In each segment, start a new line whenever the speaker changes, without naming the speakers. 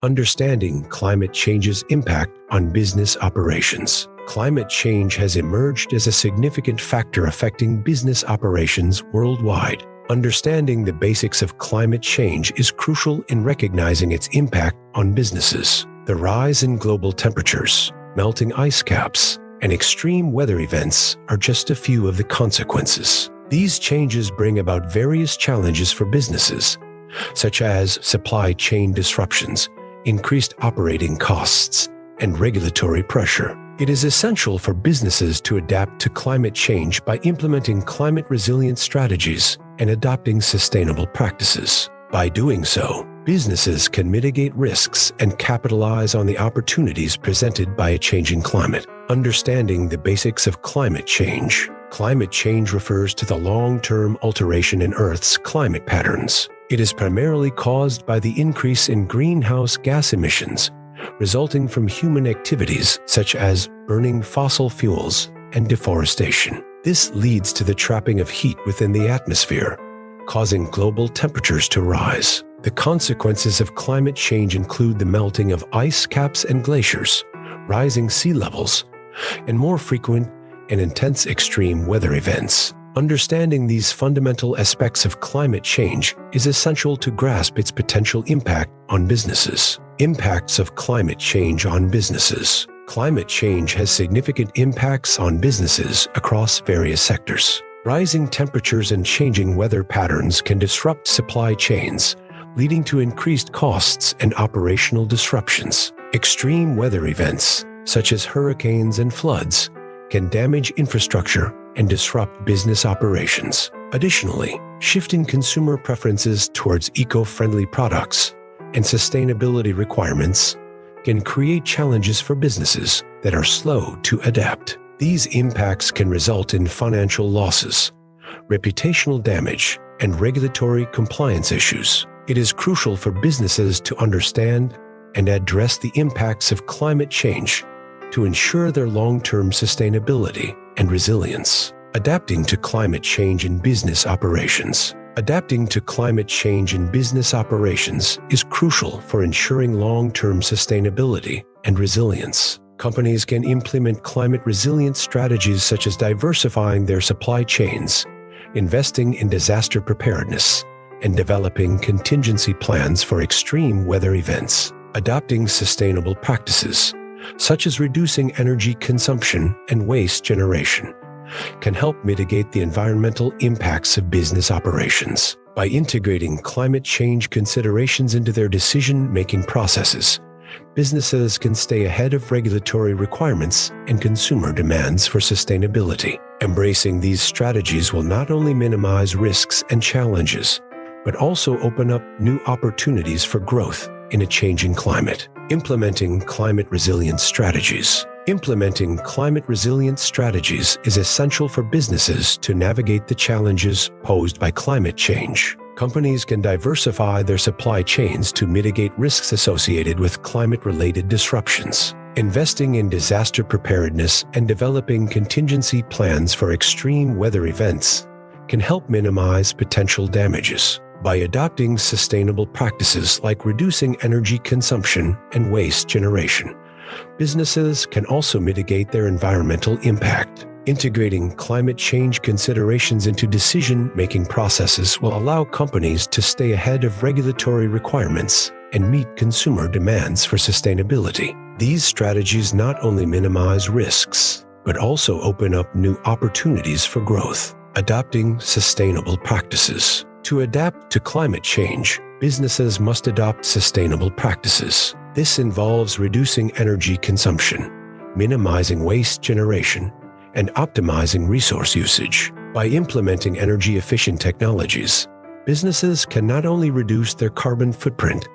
Understanding climate change's impact on business operations. Climate change has emerged as a significant factor affecting business operations worldwide. Understanding the basics of climate change is crucial in recognizing its impact on businesses. The rise in global temperatures, melting ice caps, and extreme weather events are just a few of the consequences. These changes bring about various challenges for businesses, such as supply chain disruptions, increased operating costs, and regulatory pressure. It is essential for businesses to adapt to climate change by implementing climate-resilient strategies and adopting sustainable practices. By doing so, businesses can mitigate risks and capitalize on the opportunities presented by a changing climate. Understanding the basics of climate change. Climate change refers to the long-term alteration in Earth's climate patterns. It is primarily caused by the increase in greenhouse gas emissions resulting from human activities such as burning fossil fuels and deforestation. This leads to the trapping of heat within the atmosphere, causing global temperatures to rise. The consequences of climate change include the melting of ice caps and glaciers, rising sea levels, and more frequent and intense extreme weather events. Understanding these fundamental aspects of climate change is essential to grasp its potential impact on businesses. Impacts of climate change on businesses. Climate change has significant impacts on businesses across various sectors. Rising temperatures and changing weather patterns can disrupt supply chains, leading to increased costs and operational disruptions. Extreme weather events, such as hurricanes and floods, can damage infrastructure and disrupt business operations. Additionally, shifting consumer preferences towards eco-friendly products and sustainability requirements can create challenges for businesses that are slow to adapt. These impacts can result in financial losses, reputational damage, and regulatory compliance issues. It is crucial for businesses to understand and address the impacts of climate change to ensure their long-term sustainability and resilience. Adapting to climate change in business operations. Adapting to climate change in business operations is crucial for ensuring long-term sustainability and resilience. Companies can implement climate-resilient strategies such as diversifying their supply chains, investing in disaster preparedness, and developing contingency plans for extreme weather events. Adopting sustainable practices, such as reducing energy consumption and waste generation, can help mitigate the environmental impacts of business operations. By integrating climate change considerations into their decision-making processes, businesses can stay ahead of regulatory requirements and consumer demands for sustainability. Embracing these strategies will not only minimize risks and challenges, but also open up new opportunities for growth in a changing climate. Implementing climate-resilient strategies. Implementing climate-resilient strategies is essential for businesses to navigate the challenges posed by climate change. Companies can diversify their supply chains to mitigate risks associated with climate-related disruptions. Investing in disaster preparedness and developing contingency plans for extreme weather events can help minimize potential damages. By adopting sustainable practices like reducing energy consumption and waste generation, businesses can also mitigate their environmental impact. Integrating climate change considerations into decision-making processes will allow companies to stay ahead of regulatory requirements and meet consumer demands for sustainability. These strategies not only minimize risks, but also open up new opportunities for growth. Adopting sustainable practices. To adapt to climate change, businesses must adopt sustainable practices. This involves reducing energy consumption, minimizing waste generation, and optimizing resource usage. By implementing energy-efficient technologies, businesses can not only reduce their carbon footprint,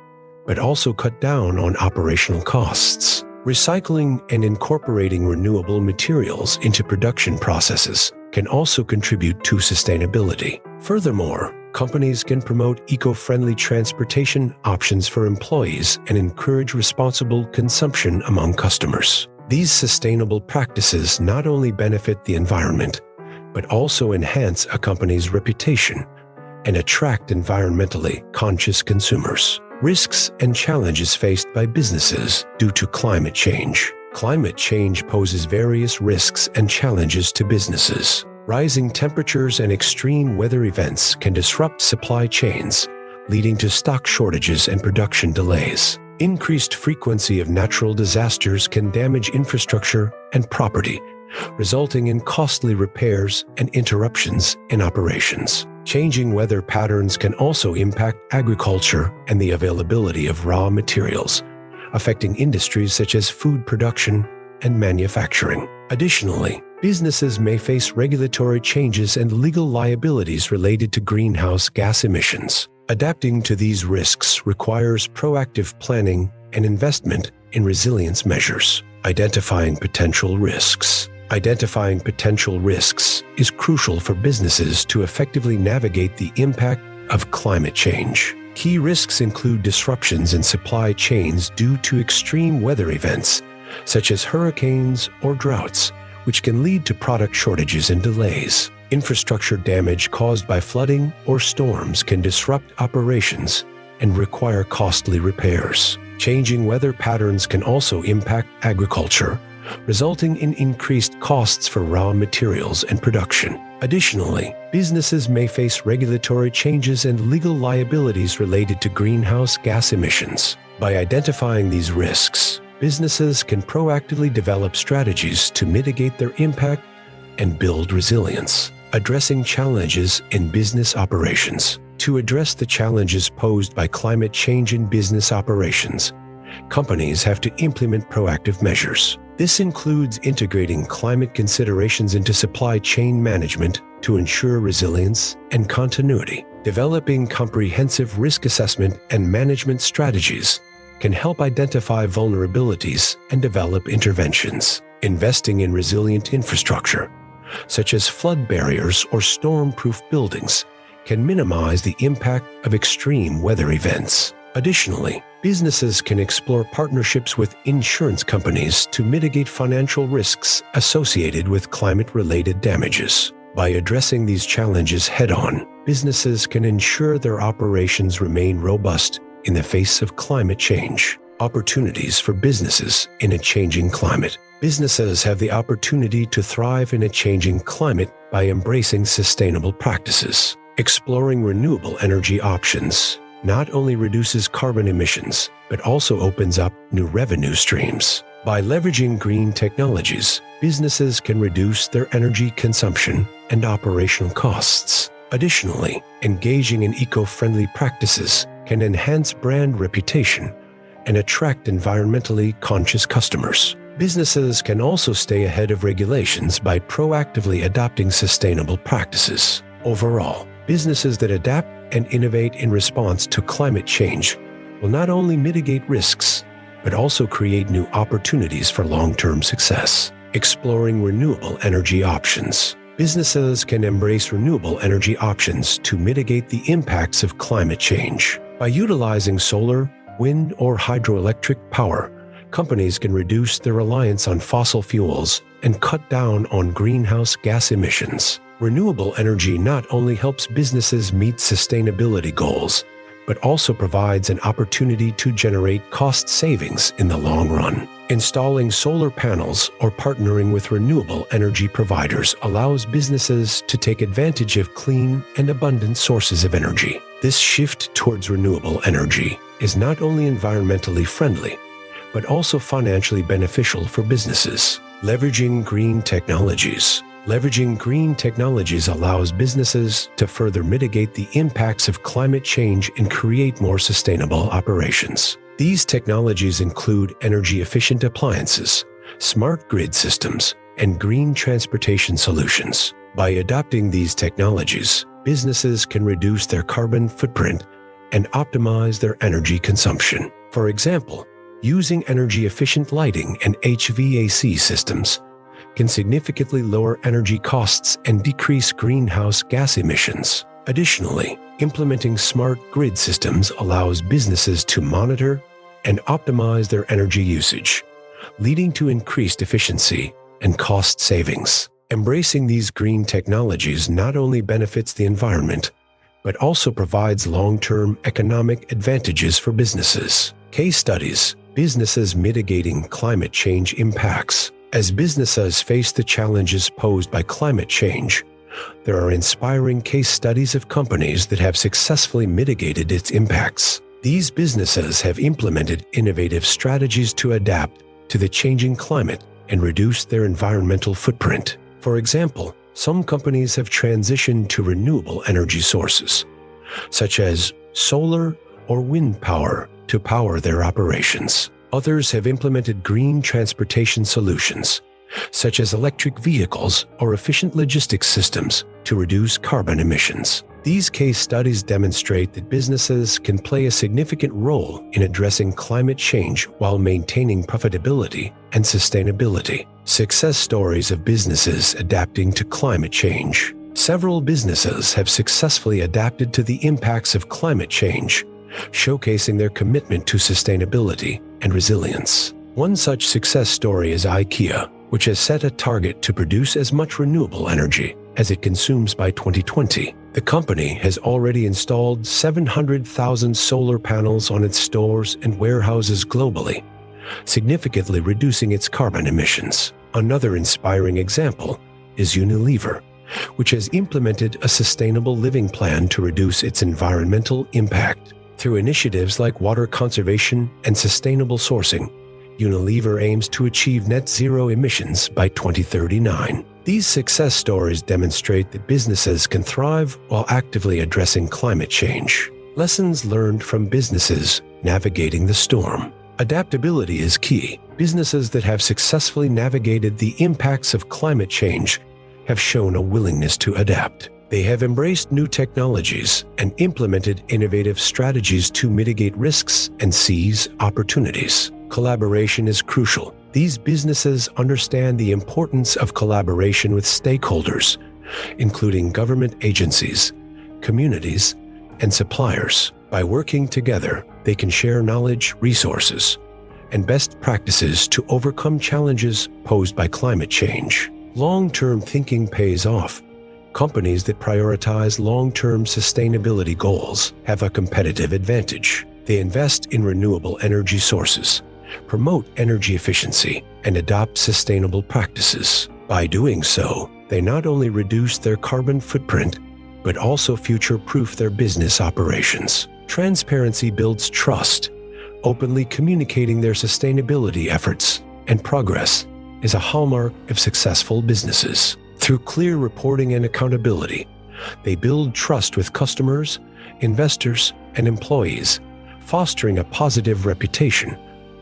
but also cut down on operational costs. Recycling and incorporating renewable materials into production processes can also contribute to sustainability. Furthermore, companies can promote eco-friendly transportation options for employees and encourage responsible consumption among customers. These sustainable practices not only benefit the environment, but also enhance a company's reputation and attract environmentally conscious consumers. Risks and challenges faced by businesses due to climate change. Climate change poses various risks and challenges to businesses. Rising temperatures and extreme weather events can disrupt supply chains, leading to stock shortages and production delays. Increased frequency of natural disasters can damage infrastructure and property, resulting in costly repairs and interruptions in operations. Changing weather patterns can also impact agriculture and the availability of raw materials, affecting industries such as food production and manufacturing. Additionally, businesses may face regulatory changes and legal liabilities related to greenhouse gas emissions. Adapting to these risks requires proactive planning and investment in resilience measures. Identifying potential risks. Identifying potential risks is crucial for businesses to effectively navigate the impact of climate change. Key risks include disruptions in supply chains due to extreme weather events, such as hurricanes or droughts, which can lead to product shortages and delays. Infrastructure damage caused by flooding or storms can disrupt operations and require costly repairs. Changing weather patterns can also impact agriculture, resulting in increased costs for raw materials and production. Additionally, businesses may face regulatory changes and legal liabilities related to greenhouse gas emissions. By identifying these risks, businesses can proactively develop strategies to mitigate their impact and build resilience. Addressing challenges in business operations. To address the challenges posed by climate change in business operations, companies have to implement proactive measures. This includes integrating climate considerations into supply chain management to ensure resilience and continuity. Developing comprehensive risk assessment and management strategies can help identify vulnerabilities and develop interventions. Investing in resilient infrastructure, such as flood barriers or storm-proof buildings, can minimize the impact of extreme weather events. Additionally, businesses can explore partnerships with insurance companies to mitigate financial risks associated with climate-related damages. By addressing these challenges head-on, businesses can ensure their operations remain robust in the face of climate change. Opportunities for businesses in a changing climate. Businesses have the opportunity to thrive in a changing climate by embracing sustainable practices. Exploring renewable energy options not only reduces carbon emissions, but also opens up new revenue streams. By leveraging green technologies, businesses can reduce their energy consumption and operational costs. Additionally, engaging in eco-friendly practices can enhance brand reputation and attract environmentally conscious customers. Businesses can also stay ahead of regulations by proactively adopting sustainable practices. Overall, businesses that adapt and innovate in response to climate change will not only mitigate risks, but also create new opportunities for long-term success. Exploring renewable energy options. Businesses can embrace renewable energy options to mitigate the impacts of climate change. By utilizing solar, wind, or hydroelectric power, companies can reduce their reliance on fossil fuels and cut down on greenhouse gas emissions. Renewable energy not only helps businesses meet sustainability goals, but also provides an opportunity to generate cost savings in the long run. Installing solar panels or partnering with renewable energy providers allows businesses to take advantage of clean and abundant sources of energy. This shift towards renewable energy is not only environmentally friendly, but also financially beneficial for businesses. Leveraging green technologies. Leveraging green technologies allows businesses to further mitigate the impacts of climate change and create more sustainable operations. These technologies include energy-efficient appliances, smart grid systems, and green transportation solutions. By adopting these technologies, businesses can reduce their carbon footprint and optimize their energy consumption. For example, using energy-efficient lighting and HVAC systems can significantly lower energy costs and decrease greenhouse gas emissions. Additionally, implementing smart grid systems allows businesses to monitor and optimize their energy usage, leading to increased efficiency and cost savings. Embracing these green technologies not only benefits the environment, but also provides long-term economic advantages for businesses. Case studies: businesses mitigating climate change impacts. As businesses face the challenges posed by climate change, there are inspiring case studies of companies that have successfully mitigated its impacts. These businesses have implemented innovative strategies to adapt to the changing climate and reduce their environmental footprint. For example, some companies have transitioned to renewable energy sources, such as solar or wind power, to power their operations. Others have implemented green transportation solutions, such as electric vehicles or efficient logistics systems, to reduce carbon emissions. These case studies demonstrate that businesses can play a significant role in addressing climate change while maintaining profitability and sustainability. Success stories of businesses adapting to climate change. Several businesses have successfully adapted to the impacts of climate change, showcasing their commitment to sustainability and resilience. One such success story is IKEA, which has set a target to produce as much renewable energy as it consumes by 2020. The company has already installed 700,000 solar panels on its stores and warehouses globally, significantly reducing its carbon emissions. Another inspiring example is Unilever, which has implemented a sustainable living plan to reduce its environmental impact. Through initiatives like water conservation and sustainable sourcing, Unilever aims to achieve net zero emissions by 2039. These success stories demonstrate that businesses can thrive while actively addressing climate change. Lessons learned from businesses navigating the storm. Adaptability is key. Businesses that have successfully navigated the impacts of climate change have shown a willingness to adapt. They have embraced new technologies and implemented innovative strategies to mitigate risks and seize opportunities. Collaboration is crucial. These businesses understand the importance of collaboration with stakeholders, including government agencies, communities, and suppliers. By working together, they can share knowledge, resources, and best practices to overcome challenges posed by climate change. Long-term thinking pays off. Companies that prioritize long-term sustainability goals have a competitive advantage. They invest in renewable energy sources, promote energy efficiency, and adopt sustainable practices. By doing so, they not only reduce their carbon footprint, but also future-proof their business operations. Transparency builds trust. Openly communicating their sustainability efforts and progress is a hallmark of successful businesses. Through clear reporting and accountability, they build trust with customers, investors, and employees, fostering a positive reputation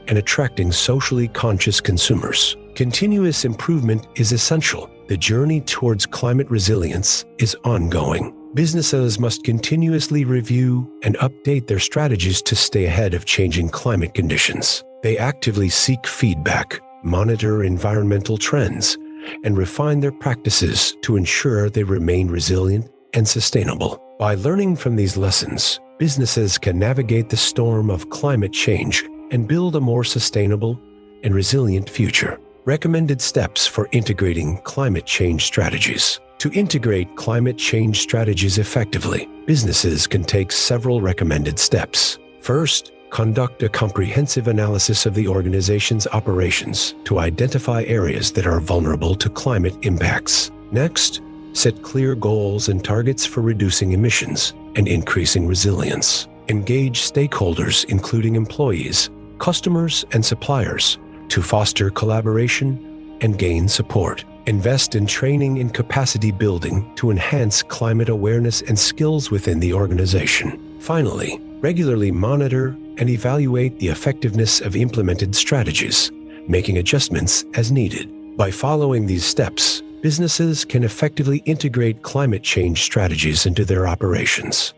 and attracting socially conscious consumers. Continuous improvement is essential. The journey towards climate resilience is ongoing. Businesses must continuously review and update their strategies to stay ahead of changing climate conditions. They actively seek feedback, monitor environmental trends, and refine their practices to ensure they remain resilient and sustainable. By learning from these lessons, businesses can navigate the storm of climate change and build a more sustainable and resilient future. Recommended steps for integrating climate change strategies. To integrate climate change strategies effectively, businesses can take several recommended steps. First, conduct a comprehensive analysis of the organization's operations to identify areas that are vulnerable to climate impacts. Next, set clear goals and targets for reducing emissions and increasing resilience. Engage stakeholders, including employees, customers, and suppliers, to foster collaboration and gain support. Invest in training and capacity building to enhance climate awareness and skills within the organization. Finally, regularly monitor and evaluate the effectiveness of implemented strategies, making adjustments as needed. By following these steps, businesses can effectively integrate climate change strategies into their operations.